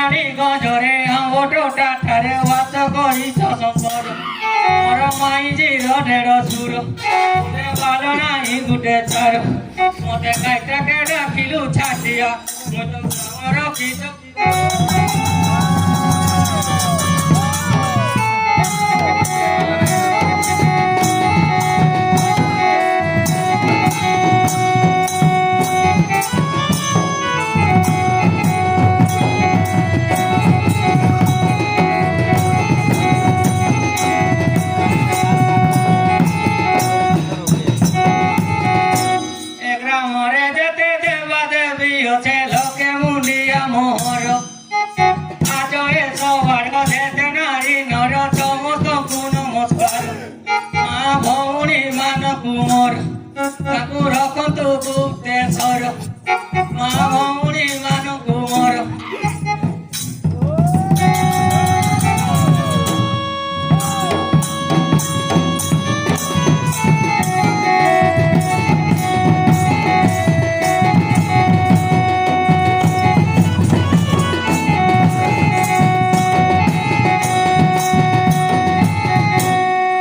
ରାଣୀ ଗଞ୍ଜରେ ଆମ୍ବଟୋଟା ଠାରେ ବାସ କରିଛ ସମ୍ବର ମୋର ମାଇଁଜିର ଢେର ସୁର ବାଲ ନାହିଁ ଗୁଟେ ଚାର ମତେ କାଇଟାକେ ଡାକିଲୁ ଛାଟିଆ ମୁଁ ତ ଆମର କିସ ତାକୁ ରଖନ୍ତୁ ଗୁପ୍ତେ ଘର ମା ଭଉଣୀ ମାନଙ୍କୁ ମୋର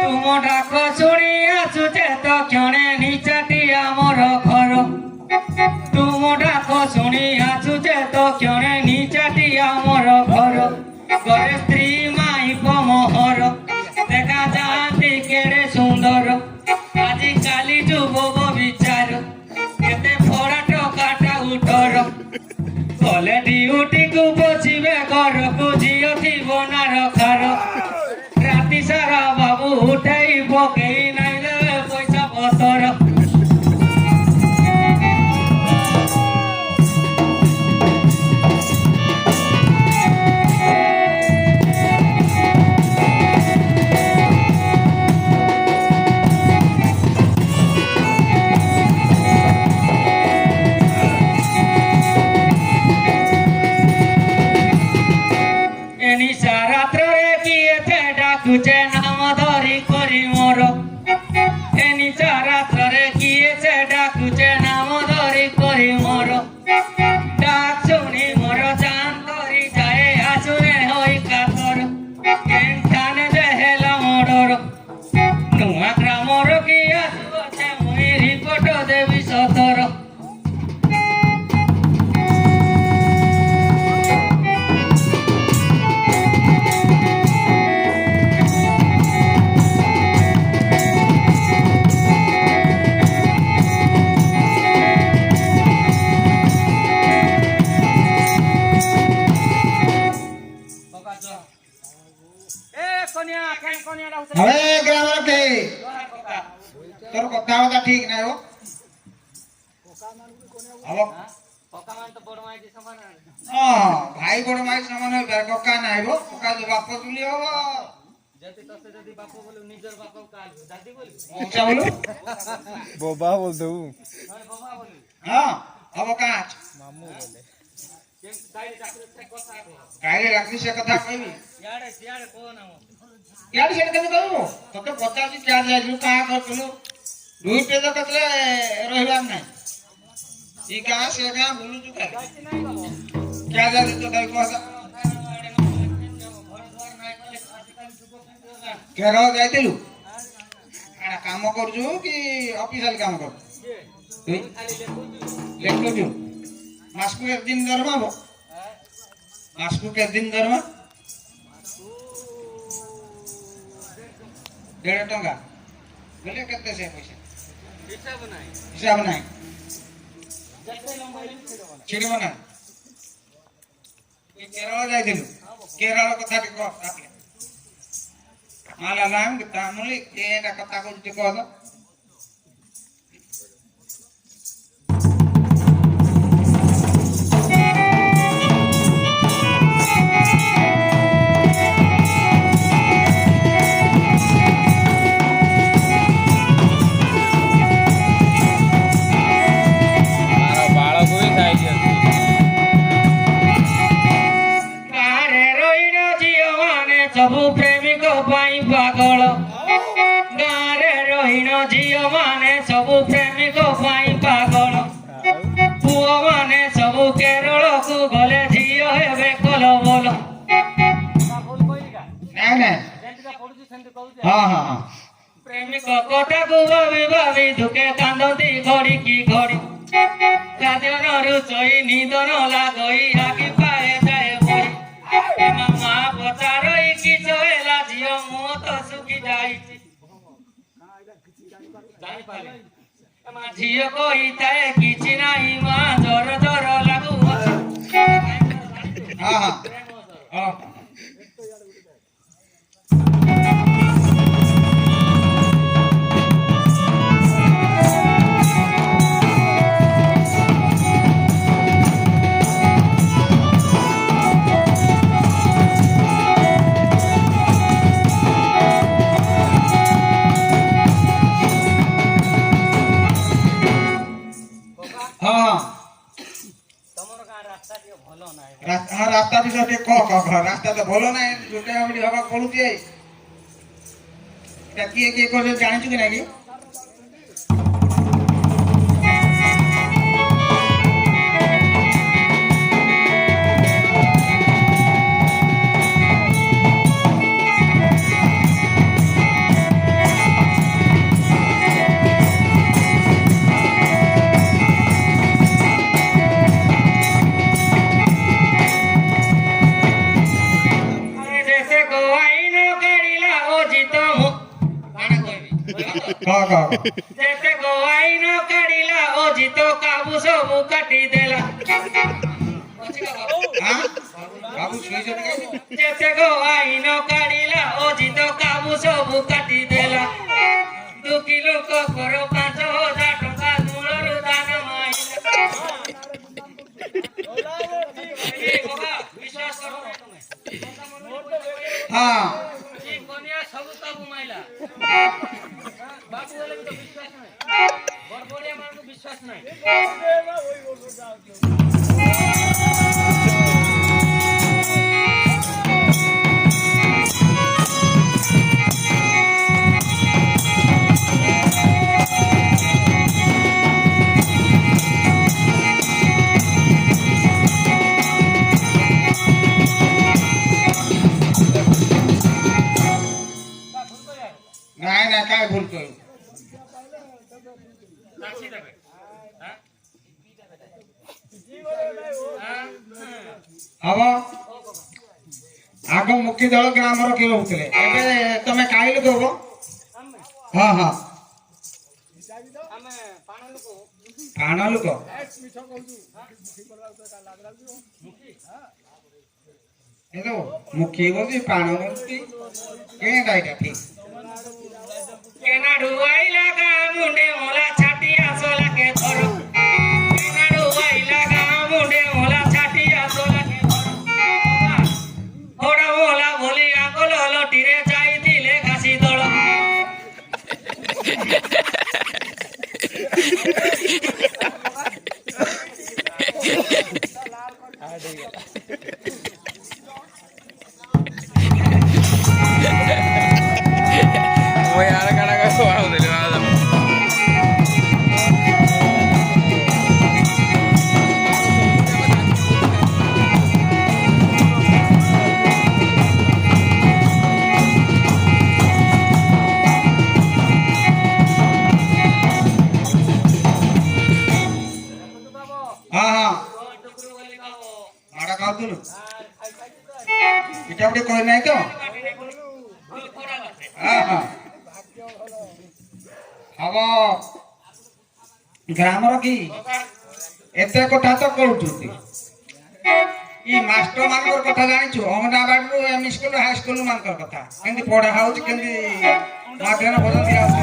ତୁମ ଡାକ ଶୁଣି ଆସୁଛେ ତ କ୍ଷଣେ ଆମର ଘର ତୁମ ଡାକ ଶୁଣି ଆସୁଛେ ତ କ୍ଷଣେ ନିଚାଟି ଆମର ଘର ଘରେ ସ୍ତ୍ରୀ ମାଇପ ମୋହର ଦେଖା ଯାଆନ୍ତି କେଡ଼େ ସୁନ୍ଦର ଆଜିକାଲି ଯୁବକ ବିଚାର କେତେ ଫଡ଼ା ଟକାଟା ଉଠର ଗଲେ ଡିଉଟିକୁ ବସିବେ ଘରକୁ ଝିଅ ଥିବ ନା ରଖାର ରାତି ସାରା ବାବୁ ଉଠେଇ ପକେଇ ନାଇଲେ ପଇସା ପତର तुझे नाम धरी करी मोर एनिचा रात्रे किए से डाकुचे नाम धरी करी मोर डाक शुणी मोर जान धरी जाए आसुरे होई कातर केंठाने देहेला मोडर नुआ ग्रामर की आसुचे मुई रिपोर्ट देवी सतर अरे ग्रामर के तोर कथा होता ठीक नाही हो अब पका मान तो बड़ माई के समान हां भाई बड़ माई समान है कक्का नाही हो कक्का जो बाप तुली हो जति तसे जति बाप बोलू निजर बाप काल दादी बोलू अच्छा बोलू बोबा बोल दऊ अरे बाबा बोलू हां अब काच मामू बोले केम काई डाक्टर से कथा को काई राखी से कथा कहबी याडे कोन हो यार सेट केम कहबो तके पचासी क्या जाइलु का करतलु दुई पे तो कतले रहबाम नाही ई का से का बोलू तू का क्या जाति तो कई को केरो जाइतिलु आना काम करजु कि ऑफिशियल काम कर लेखो जो मासकु एक दिन दरमा बो मासकु के दिन दरमा 1.5 टंका बोले केते से पैसा हिसाब नाही छिड़बो ना केरल जाइतिलु केरल कथा के को आपले माला नाम के तामुली एना कथा को जे को दो सबु प्रेमिक पाई पागल गारे रहीन झील माने सबु प्रेमिक पाई पागल पुओ माने सबु केरल को गले झील हेबे कलबल ହଁ ହଁ ହଁ ପ୍ରେମିକ କଥାକୁ ଭାବି ଭାବି ଦୁଃଖେ କାନ୍ଦନ୍ତି ଘଡ଼ି କି ଘଡ଼ି ଖାଦ୍ୟ ନ ରୁଚଇ ନିଦ ନ ଲାଗଇ ଆଖି ପାଏ ଯାଏ ବହି ଏ ମାମା ପଚାରଇ କିଛ ହେଲା ଝିଅ ମୁହଁ ତ ଶୁଖି ଯାଇଛି ମା ଝିଅ କହିଥାଏ କିଛି ନାହିଁ ମା ଜର ଜର ଲାଗୁଅଛି ହଁ ହଁ ହଁ ହଁ ହଁ ତମର ଗାଁ ରାସ୍ତା ଟିକେ ଭଲ ନାହିଁ ହଁ ରାସ୍ତା ବିଷୟ ଟିକେ କହ ରାସ୍ତା ତ ଭଲ ନାହିଁ ଗୋଟେ ହବାକୁ ପଡୁଛି ଏଇଟା କିଏ କିଏ କରୁଛନ୍ତି ଜାଣିଛୁ କି ନାଇଁ କି କହ କହ ଯେତେ ଗୋଆଇନ କାଢିଲା ଅଜିତ କାବୁ ସବୁ କାଟିଦେଲା ବାବୁ ଶୋଇଛନ୍ତି କାହିଁକି ଯେତେ ଗୋଆଇନ କାଢିଲା ଅଜିତ କାବୁ ସବୁ କାଟିଦେଲା ଦୁଃଖୀ ଲୋକ କର 5,000 ଟଙ୍କା ମୂଳରୁ ଦାନ ମାଇଲା ବିଶ୍ୱାସ କର ହଁ କନିଆ ସବୁ କାବୁ ମାଇଲା ବାବୁ ହେଲେ ବି ତ ବିଶ୍ୱାସ ନାହିଁ ବଡବଡିଆ ମାନଙ୍କୁ ବିଶ୍ୱାସ ନାହିଁ ନାଇଁ ନାଇଁ କାଇଁ ଭୁଲ କହିବୁ ହବ ଆଗ ମୁଖ୍ୟ ଦଳ ଗ୍ରାମର କିଏ ରହୁଥିଲେ ଏବେ ତମେ କାହିଁ ଲୋକ ହବ ହଁ ହଁ ପାଣ ଲୋକ ମୁଖ୍ୟ ବলছি ପାଣ ବলছি କେଁଟା ଏଇଟା ଠିକ କେନାଡୁ ଆଇଲା ଗାଁ ମୁଣ୍ଡେ ମୋଲା ଛାଟି ଆସଲା କେ ଧର କେନାଡୁ ଆଇଲା ଗାଁ ମୁଣ୍ଡେ ମୋଲା ଛାଟି ଆସଲା କେ ଧର ହୋଡା ମୋଲା ବୋଲି ଆଗଲ ଲଟିରେ ଯାଇଥିଲେ ଘାସି ଦଳ Voy a dar cara con abajo de levada. ହଁ ହଁ ମାଡ଼ ଖାଉଥିଲୁ ଏଟା ଗୋଟେ କହି ନାହିଁ ତ ହଁ ହଁ ହବ ଗ୍ରାମର କି ଏତେ କଥା ତ କହୁଛନ୍ତି ଇ ମାଷ୍ଟର ମାନଙ୍କର କଥା ଜାଣିଛୁ ଅଙ୍ଗନବାଡ଼ିରୁ ଏମ ସ୍କୁଲ ହାଇ ସ୍କୁଲ ମାନଙ୍କର କଥା କେମିତି ପଢା ହଉଛି କେମିତି ମଧ୍ୟାହ୍ନ ଭୋଜନ ଦିଆହଉଛି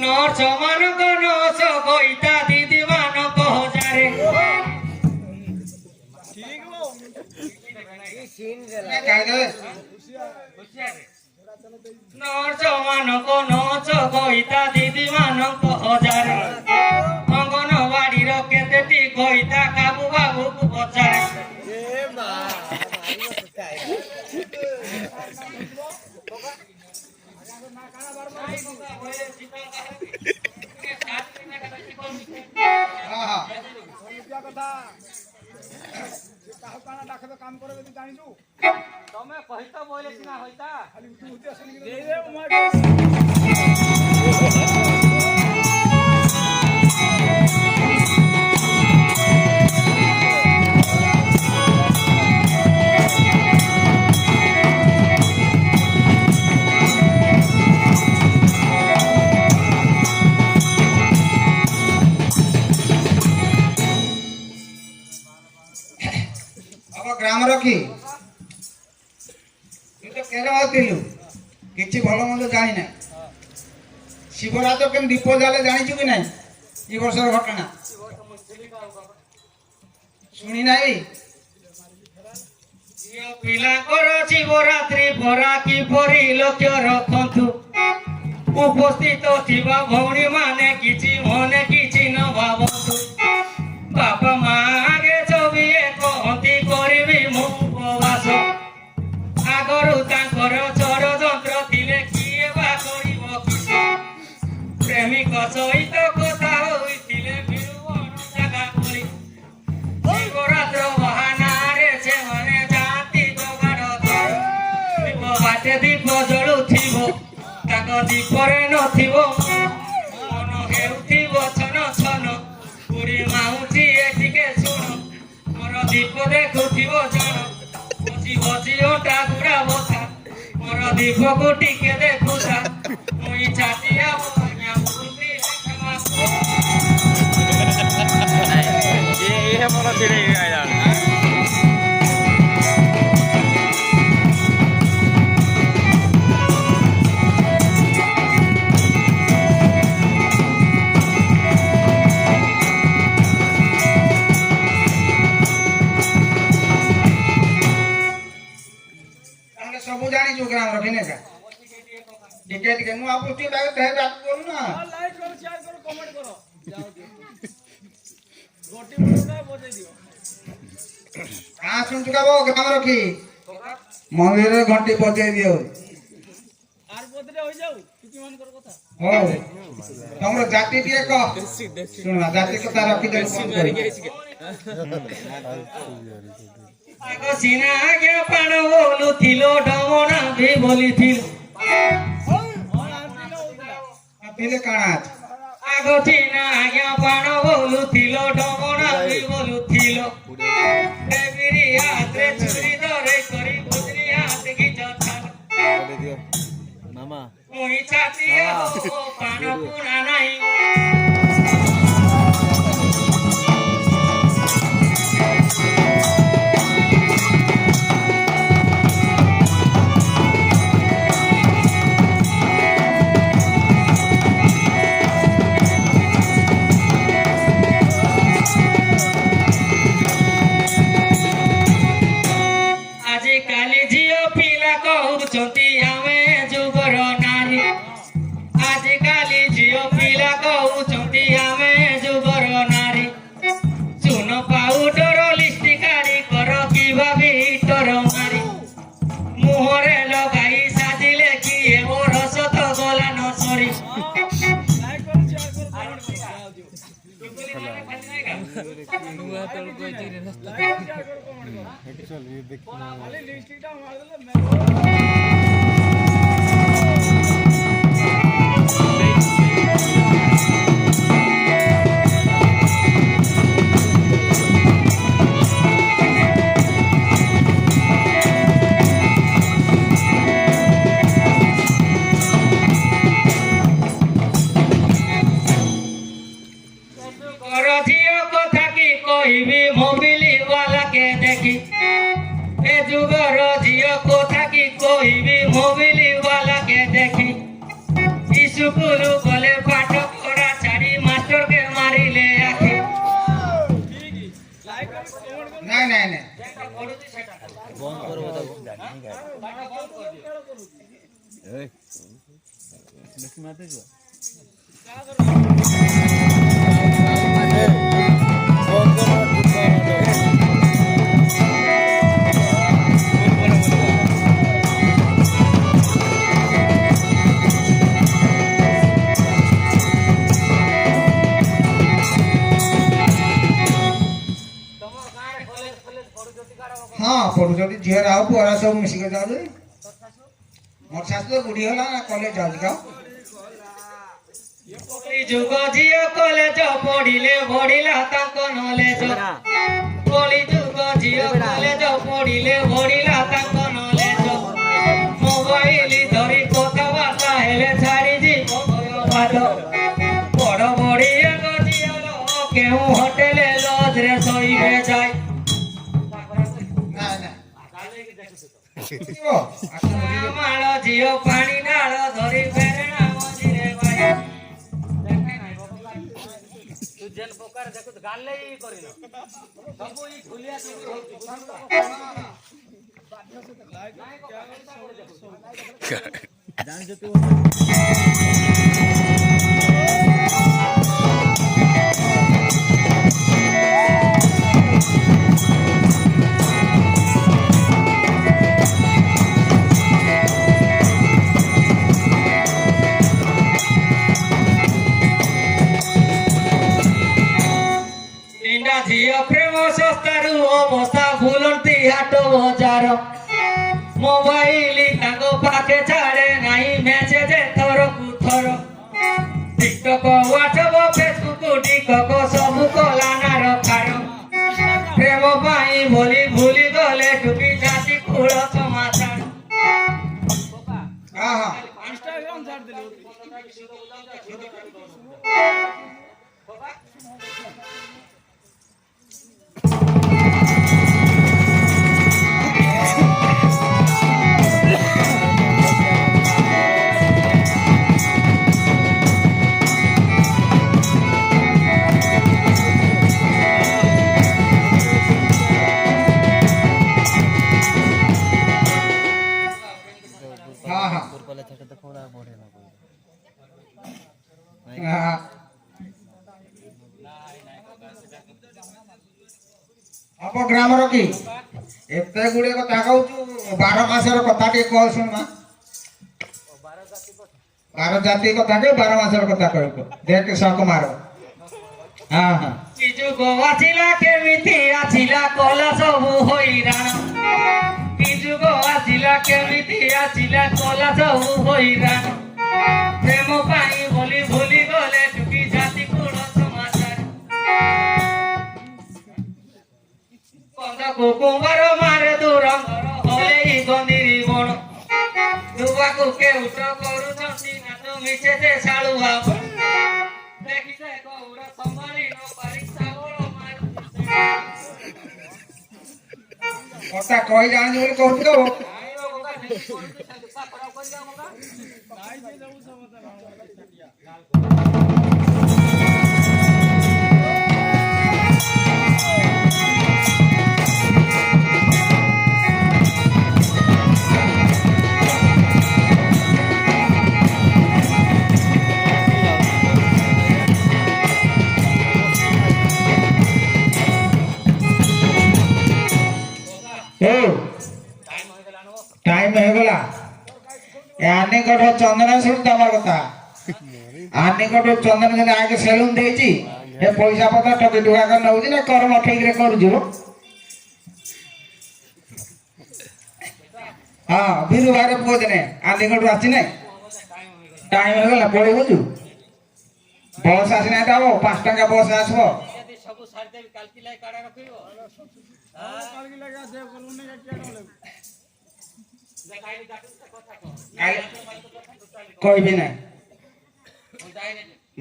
ନର୍ସ ମାନଙ୍କ ନର୍ସ କଇତା ଦିଦି ମାନଙ୍କ ହଜାରେ ନର୍ସ ମାନଙ୍କ ନର୍ସ କଇତା ଦିଦି ମାନଙ୍କ ହଜାରେ ଅଙ୍ଗନବାଡିର କେତେଟି କଇତା କାବୁ ବାବୁକୁ ପଚାରେ ହଁ ହଁ ଏମିତିଆ କଥା ସେ କାହା କାଣା ଡାକବେ କାମ କରିବେ ଯଦି ଜାଣିଛୁ ତମେ କହିତ ବୋଇଲେ ସିନା ହଇତା ଖାଲି ତୁ ଉଠି ଆସିଲି अब ग्राम रखी तू तो केरे होतिलु किछि भलो मंद जानि ना शिवरात्र केम दीप जाले जानिछु कि नाही ई वर्षर घटना सुनी नाही ଝିଅ ପିଲାଙ୍କର ଶିବରାତ୍ରି ଭରା କିପରି ଲକ୍ଷ୍ୟ ରଖନ୍ତୁ ଉପସ୍ଥିତ ଥିବା ଭଉଣୀ ମାନେ କିଛି ମନେ କିଛି ନ ଭାବନ୍ତୁ ବାପା ମା ଆଗେ ଛବିଏ କହନ୍ତି କରିବି ମୁଁ ଉପବାସ ଆଗରୁ ତାଙ୍କର ଷଡ଼ଯନ୍ତ୍ର ଥିଲେ କିଏ ବା କରିବ କିସ ପ୍ରେମିକ ସହିତ କଥା ହୋଇଥିଲେ ବିରୁବଣ ଜାଗା କରି ଶିବରାତ୍ର ବାହାନାରେ ସେମାନେ ଯାଆନ୍ତି ଯୋଗାଡ଼ କରି ଦୀପ ବାଟେ ଦୀପ ଜଳୁଥିବ ତାଙ୍କ ଦୀପରେ ନଥିବ ମନ ହେଉଥିବ ଛନ ଛନ ପୁରୀ ମାଉଁଛି ଏଠିକେ ଶୁଣ ମୋର ଦୀପ ଦେଖୁଥିବ ଜଣ ବସି ବସି ଅଣ୍ଟା ଗୁଡ଼ା ବଥା ମୋର ଦୀପକୁ ଟିକେ ଦେଖୁଥା ମୁଇଁ ଛାଟିଆ ଆଜ୍ଞା ବୁଲୁଛି କ୍ଷମା ये मोर छिड़े आइला हमने सब जानी जो ग्राम रखने का टिके टिके नु आप उठी बैग तहे बात बोल ना लाइक करो शेयर करो कमेंट करो जाओ गोटी मुंडा बजाई दियो कहां सुन चुका वो ग्राम रखी मंदिर रे घंटी बजाई दियो आर बदले हो जाऊ किछि मन कर कथा हो तमरो जाति टिके कह सुन जाति कथा रखी दे फोन करी ଆଗ ସିନା ଆଜ୍ଞା ପାଣ ବୋଲୁଥିଲ ଡମଣା ବି ବୋଲିଥିଲ ପିଲେ କାଣା ଆଗ ସିନା ଆଜ୍ଞା ପାଣ ବୋଲୁଥିଲ ଡମଣା ବି ବୋଲୁଥିଲ ଦେବିରି ହାତରେ ଚୁରି ଧରେ କରି ବୁଦ୍ରି ହାତ ଗୀତ ଛାଲ ମୁଇଁ ଛାତିଆ ପାଣ ପୁଣା ନାହିଁ ଆଜିକାଲି ଝିଅ ପିଲା କହୁଛନ୍ତି ଆମେ ଯୁଗର ନାରୀ ଆଜିକାଲି ଝିଅ ପିଲା କହୁଛନ୍ତି ଆମେ ଯୁଗର ନାରୀ ଚୁନ ପାଉଡର ଲିଷ୍ଟି କାଢି କର କି ଭାବି ତର ମାରି ମୁହଁରେ ଲଗାଇ ସାଜିଲେ କିଏ ମୋର ସତ ଗଲା ନ ସରି लाइक करो शेयर करो कमेंट करो जाओ लाइक करो शेयर करो कमेंट करो एक्चुअली ये देखो खाली लिस्टटा मार दले मैं ଘର ଝିଅ କଥା କି କହିବି ମୋବିଲି ବାଲା କେ ଦେଖି ଏ ଯୁଗର ଝିଅ କଥା କି କହିବି ମୋବିଲି ବାଲା କେ ଦେଖି ସ୍କୁଲ ଗଲେ ପାଠ ପଢା ଛାଡି ମାଷ୍ଟର କେ ମାରିଲେ ଆଖି लाइक करो कमेंट करो नहीं नहीं नहीं ହଁ ପଢୁଛନ୍ତି ଝିଅର ଆଉ ପୁଅରା ସବୁ ମିଶିକି ଯାଉଛନ୍ତି। ମୋର ଶାଶୁ ତ ବୁଢୀ ହେଲା ନା କଲେଜ ଯାଉଛି କାଉ କଳି ଯୁଗ ଝିଅ କଲେଜ ପଢିଲେ ବଢିଲା ତାଙ୍କ ନଲେଜ। କଳି ଯୁଗ ଝିଅ କଲେଜ ପଢିଲେ ବଢିଲା ତାଙ୍କ ନଲେଜ। ମୋବାଇଲ ଧରି କଥାବାର୍ତ୍ତା ହେଲେ ଛାଡିଯିବ ଭୟବାଦ। ବଡ ବଢିଆଙ୍କ ଝିଅର କେଉଁ ହୋଟେଲ ଲଜରେ ଶୋଇବେ ଯାଇ। ନାଇଁ ନାଇଁ ଯିବ ଆସ ବୁଝିଲେ ମାଳ ଝିଅ ପାଣି ନାଳ ଧରି ବେରେଣା ମଝିରେ ବାଇ। ତିନିଟା ଝିଅ ପ୍ରେମ ଶସ୍ତାରୁ ଅବସ୍ଥା ଭୁଲନ୍ତି ହାଟ ବଜାର। ମୋବାଇଲ ତାଙ୍କ ପାଖେ ଛାଡେ ନାହିଁ ମେସେଜ ଥରକୁ ଥର। ଟିକଟକ ହ୍ୱାଟ୍ସଆପ ଫେସବୁକ ଟିକକ ସବୁ କଲା ନା ରଖାର। ପ୍ରେମ ପାଇଁ ବୋଲି ଭୁଲି ଗଲେ ଟୁକି ଜାତି କୁଳ ସମାଚାର। ହଁ ହଁ ହଁ ହଁ ହଁ ଆମ ଗ୍ରାମର କି ଏତେ ଗୁଡେ କଥା କହୁଛୁ 12 ମାସର କଥା ଟିକେ କହ ଶୁଣମା। 12 ଜାତି କଥା କେ 12 ମାସର କଥା କହିବୁ ଦେଖ ସକ ମାର। ହଁ ହଁ କି ଯୁଗ ଆସିଲା କେମିତି ଆସିଲା କଲା ସବୁ ହଇରାଣ। କି ଯୁଗ ଆସିଲା କେମିତି ଆସିଲା କଲା ସବୁ ହଇରାଣ। ପ୍ରେମ ପାଇଁ ବୋଲି ଭୁଲି ଗଲେ ଟୁକି ଜାତି କୁଳ ସମାଚାର। କନ୍ଦକୁ କୁମ୍ଭାର ମାରେ ଦୂରଙ୍ଗର ହଲେଇ ଗନ୍ଧିରି ବଣ। ଦୁବାକୁ କେଉଟ କରୁଛନ୍ତି ନାଚ ମିଛେ ସେ ଶାଳୁଆ ବଣ। ଦେଖିଲେ ଗୌର ସମ୍ଭାଳି ନ ପାରି ଶାବଳ ମାରୁ। କଥା କହି ଜାଣିଛୁ ବୋଲି କହୁଛୁ ତ टाइम ହେଇଗଲା ଆନିକଟ ଚନ୍ଦନ ଶୁଣ ତମ କଥା ଆନିକଟ ଚନ୍ଦନ ଯଦି ଆগে ସେଲୁନ ଦେଇଛି ଏ ପଇସା ପତ୍ର ଟକି ଟୁକା କରି ନଉଛି ନା କର୍ମ ଠିକରେ କରୁଛୁ। ହଁ ବିରୁ ଭାଇର ପୁଅ ଦିନେ ଆନିକଟରୁ ଆସିଛି ନାଇଁ ଟାଇମ ହେଇଗଲା ପଳେଇବୁଛୁ ବସ୍ ଆସିନାହିଁ ତ ହବ 5 ଟଙ୍କା ବସ୍ ଆସିବ। ସବୁ ସାରିଦେବି କାଲକି ଲାଗି କାଢା ରଖିବ। କହିବି ନାହିଁ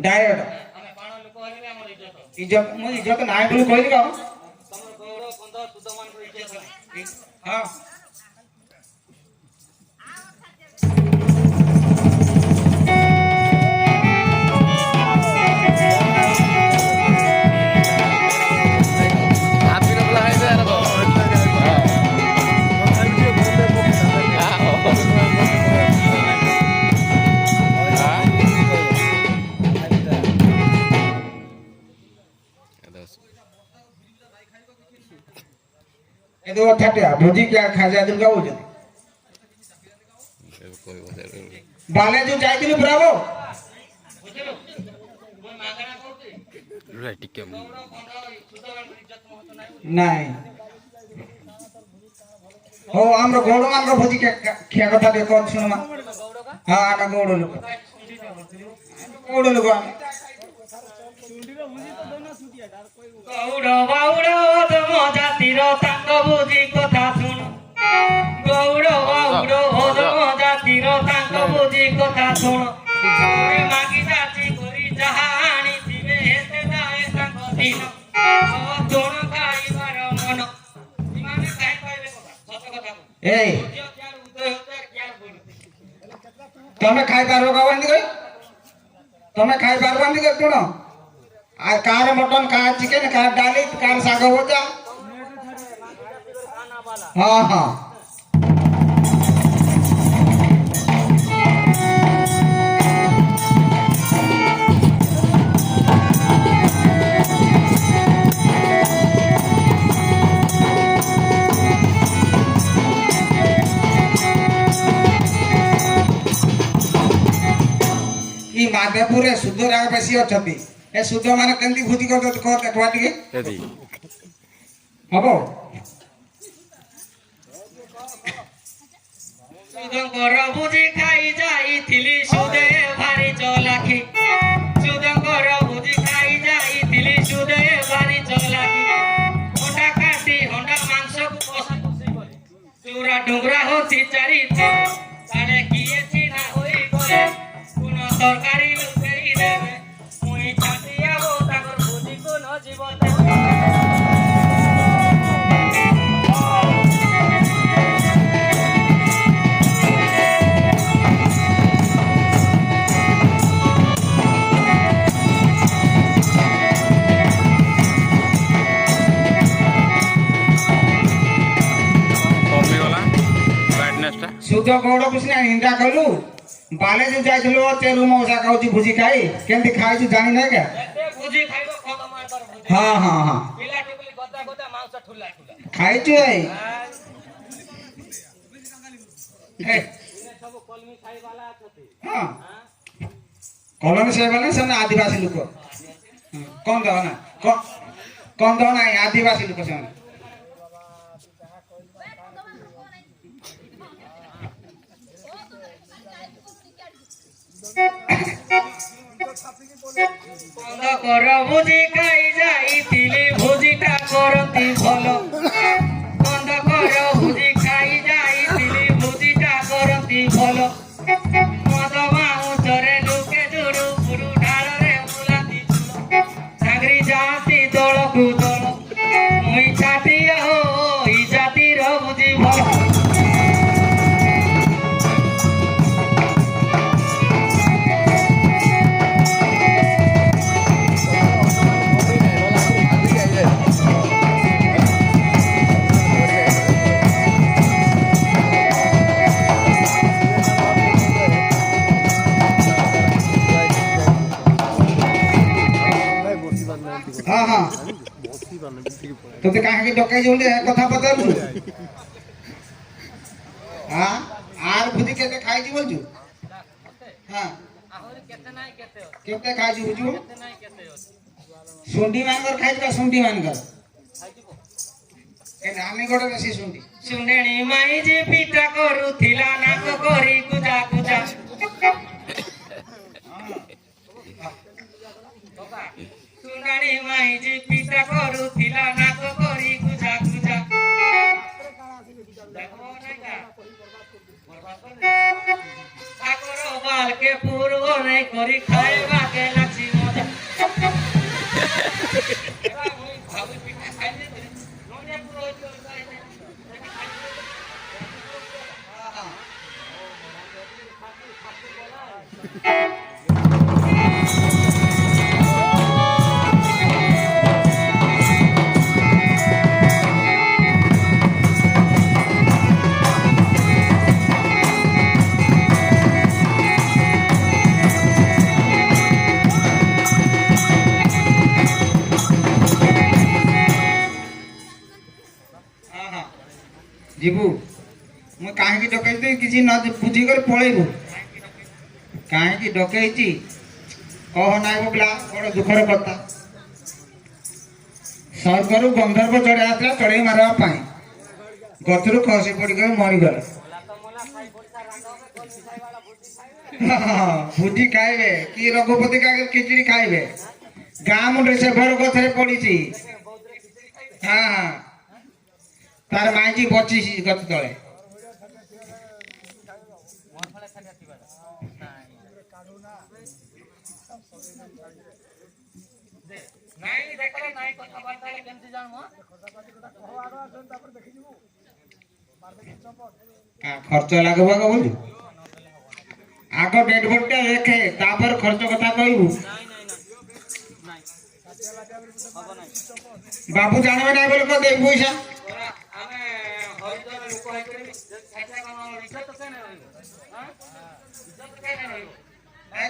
ଡାଇରେକ୍ଟ ଇଜ୍ଜତ ମୁଁ ଇଜ୍ଜତ ନାହିଁ ବୋଲି କହିଲି କଣ ହଁ ये ठाटिया भोजी क्या खाजा दिन का बोझ बाले जो जाइतिलु ब्रावो नहीं हो आमर गौड़ मान भोजी खिया कथा टे कौन सुनमा हाँ आम गौड़ लोक ଗୌଡ଼ ବାଉଡ଼ ଓଦମ ଜାତିର ତାଙ୍କ ବୁଝି କଥା ଶୁଣ ଗୌଡ଼ ବାଉଡ଼ ଓଦମ ଜାତିର ତାଙ୍କ ବୁଝି କଥା ଶୁଣ କରି ମାଗି ଯାଚି କରି ଯାହା ଆଣିଥିବେ ହେତେ ଯାଏ ତାଙ୍କ ଦିନ ତୁଣ ଖାଇବାର ମନ ଏମାନେ କାହିଁ କହିବେ କଥା ସତ କଥା ए तमे खाई पारबो का बंदी गई तमे खाई पारबो बंदी गई तुण आ कार मटन कार चिकन कार डाली कार साग भजा हाँ हाँ माधेपुर शुद्ध रागवासी अच्छा ए शुद्ध मान के भोजी कर देखा टे हम ସୁଧଙ୍କର ବୁଝି ଖାଇ ଯାଇଥିଲି ସୁଧେ ଭାରି ଚଲାଖି ସୁଧଙ୍କର ବୁଝି ଖାଇ ଯାଇଥିଲି ସୁଧେ ଭାରି ଚଲାଖି ହଣ୍ଡା କାଟି ହଣ୍ଡା ମାଂସକୁ କଷି କଲି ଚୁରା ଡୁଙ୍ଗରା ହଉଛି ଚାରିଥର ସାଡେ କିଏ ଚିହ୍ନା ହୋଇଗଲେ ପୁନ ତରକାରୀ ଲୁଚେଇ ଦେବେ ପୁଣି ଛାଟି ଆବ ତାଙ୍କର ବୁଝିକୁ ନ ଯିବ शुद्ध गौड़ कुछ हिंदा कलु बाले जो जाइलो तेरु मौसा कहूची भुजी खाई केंती खाई जानी नहीं क्या भुजी खाइबो खत मारबार भुजी हां हां हां पिला टिपली गदा गदा मांस ठुला ठुला खाई छु है सब कलमी खाई वाला छथि हां कलमी से वाला सब आदिवासी लोग कौन दो ना कौन दो ना आदिवासी लोग से বন্ধ কর ভুজি খাই যাইଥିଲି ভুজিটা করতি ভালো বন্ধ কর ভুজি খাই যাইଥିଲି ভুজিটা করতি ভালো মদ মাউচরে লুকে জুড়ু পুরু ঢাଳରେ ବୁଲାନ୍ତି ସାଙ୍ଗରି ଯାଆନ୍ତି ଦଳକୁ ଦଳ ମୁଇଁ ଛାଟିଆ ହୋଇ ଜାତିର ବୁଝି ଭଲ हाँ हाँ तो ते कहाँ की डकाई जोड़े कथा पता लू हाँ आर भुजी केते खाई जी बोलजू हाँ केते खाई जी बुझू सुंडी मानकर खाई का सुंडी मानकर ए नामी गोड़े बेसी सुंडी सुंडेणी माई जे पिता करूथिला नाक करी गुजा गुजा सुंडाणी माई जे पिता करूथिला नाक करी गुजा गुजा देखो नाइका ठाकुर बाल के पूर्व नहीं करी खाएबा के लाची मजा एबा मुई भाबी पिता खाइले नोने पूरो जीबू मु काहे की डकैती किसी न बुझी कर पळेबू काहे की डकैती कह नाइ बोला बड़ दुखर कथा स्वर्गरु गंधर्व चढ़े आसला चढ़ई मारवा पाई ଗଛରୁ ଖସି ପଡିକି ମରିଗଲା। ଭୋଜି ଖାଇବେ କି ରଘୁପତି ଖିଚୁଡ଼ି ଖାଇବେ ଗାଁ ମୁଣ୍ଡରେ ସେ ବର ଗଛରେ ପଡିଛି। ହଁ ହଁ ତାର ମାଇକି ବଚିଛି ଗଛ ତଳେ। ଖର୍ଚ୍ଚ ଲାଗିବ ବୋଲି ଆଗ ଡେଟ୍ ବୋର୍ଡଟା ଲେଖେ ତାପରେ ଖର୍ଚ୍ଚ କଥା କହିବୁ। ବାବୁ ଜାଣିବେ ନାହିଁ ବୋଲି କହ ଦେବି ପଇସା।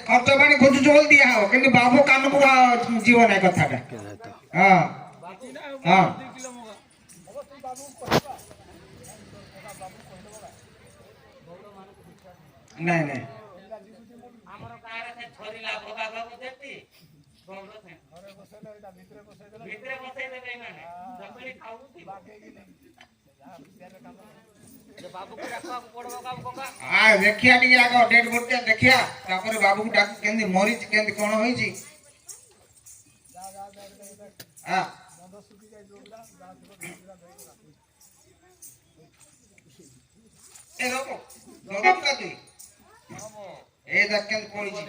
ଖର୍ଚ୍ଚ ପାଣି ଖୋଜୁଛୁ ବୋଲି ଦିଆ ହବ କିନ୍ତୁ ବାବୁ କାନକୁ ଯିବ ନାହିଁ କଥାଟା। ହଁ ହଁ ନାଇଁ ନାଇଁ ଦେଖିଆ ଟିକେ ଆଗ ଡେଟ୍ ବୋର୍ଡ ଦେଖିଆ ତାପରେ ବାବୁକୁ ଡାକି କେମିତି ମରିଛି କେମିତି କଣ ହେଇଛି। ଏ ଦେখ କେମିତି ପଡିଛି।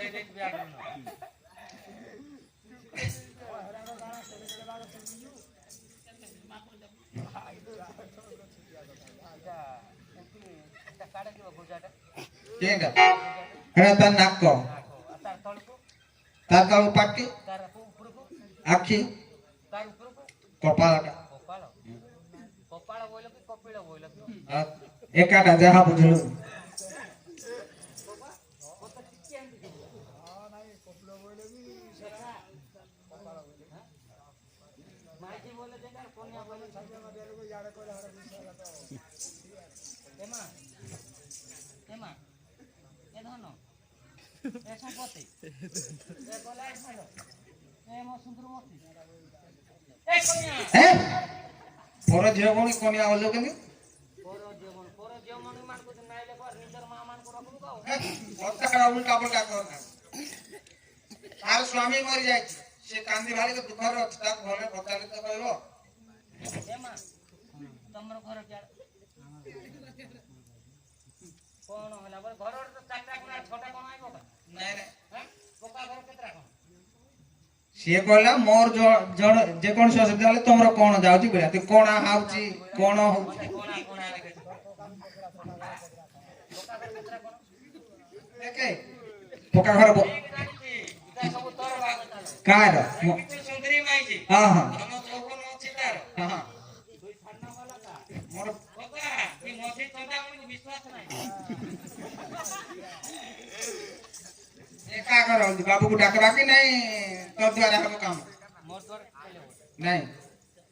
ତାର ନାକ ତାର ତଳକୁ ପାଟି ଆଖି କପାଳଟା ଏକାଟା ଯାହା ବୁଝିଲୁ। ପର ଝିଅ ଭଉଣୀ କନିଆ ହଲ କେମିତି ଉଲ୍ଟା ପଲ୍ଟା କରନା। ତାର ସ୍ୱାମୀ ମରି ଯାଇଛି ସେ କାନ୍ଦି ଭାରି ଦୁଃଖରେ ଅଛି ତାକୁ ଘରେ ପଚାରି ତ କହିବ। ତମର ଘର କଣ ହେଲା ଘର ଚାରିଟା କୋଣା ଛଅଟା କୋଣା ଆଇବ ନାଇଁ ସିଏ କହିଲା ମୋର ଯେକୌଣସି ଅସୁବିଧା ହେଲେ ତମର କଣ ଯାଉଛି ତୁ କଣ ହାଉଛି କଣ ହଉଛି ପକ୍କା ଘର କାହାର ହଁ ହଁ बाबू को डाकबा कि नहीं तो द्वारा हम काम नहीं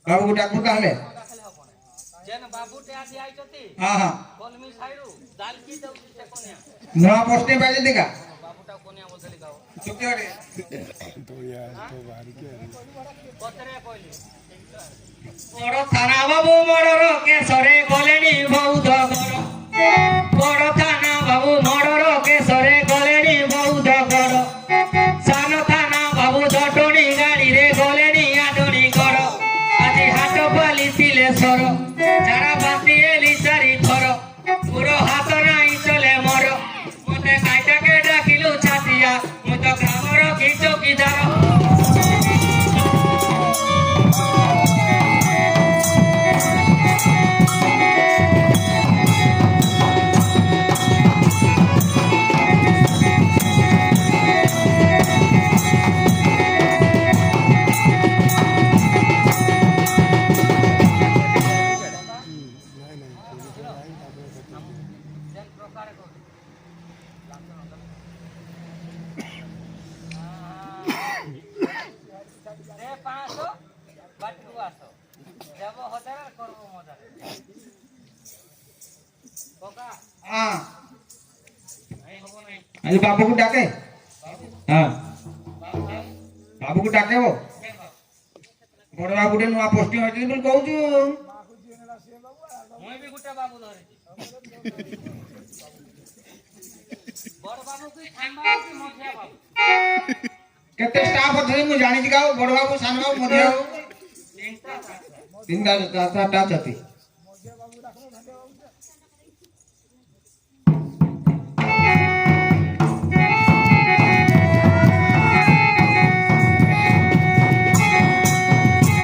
बाबू को डाकबू कहले जेन बाबू टे आदि आई छथि हां हां कोलमी साइरू दाल की दउ से कोनिया नवा पोस्टे बाजे देगा बाबूटा कोनिया बोलली गाओ चुके रे तो यार तो बाहर के पतरे कोइली बड़ थाना बाबू मर्डर केसरे गलेनी बहुत घर बड़ थाना बाबू मर्डर केसरे गलेनी बहुत घर सान थाना बाबू जटणी गाड़ी रे गलेनी आडणी घर आज हाट पाली तिलेश्वर झाड़ा बांती एली चारि थर पुर हाथ नाई चले मोर मते काइटा के डाकिलु छातिया मु तो ग्रामर की चौकीदार अरे बाबू को डाके हाँ बाबू को डाके वो बड़ बाबू टे नुआ पोस्टिंग होती बोल कहू ମୁଇଁ ବି ଗୋଟେ ବାବୁ ଧରିଛି ବଡ ବାବୁ କି ସାନ ବାବୁ କି ମଝିଆ ବାବୁ କେତେ ଷ୍ଟାଫ ଅଛନ୍ତି ମୁଁ ଜାଣିଛି କାଉ ବଡ ବାବୁ ସାନ ବାବୁ ମଝିଆ ବାବୁ ତିନିଟା ତିନିଟା ଚାରିଟା ଅଛନ୍ତି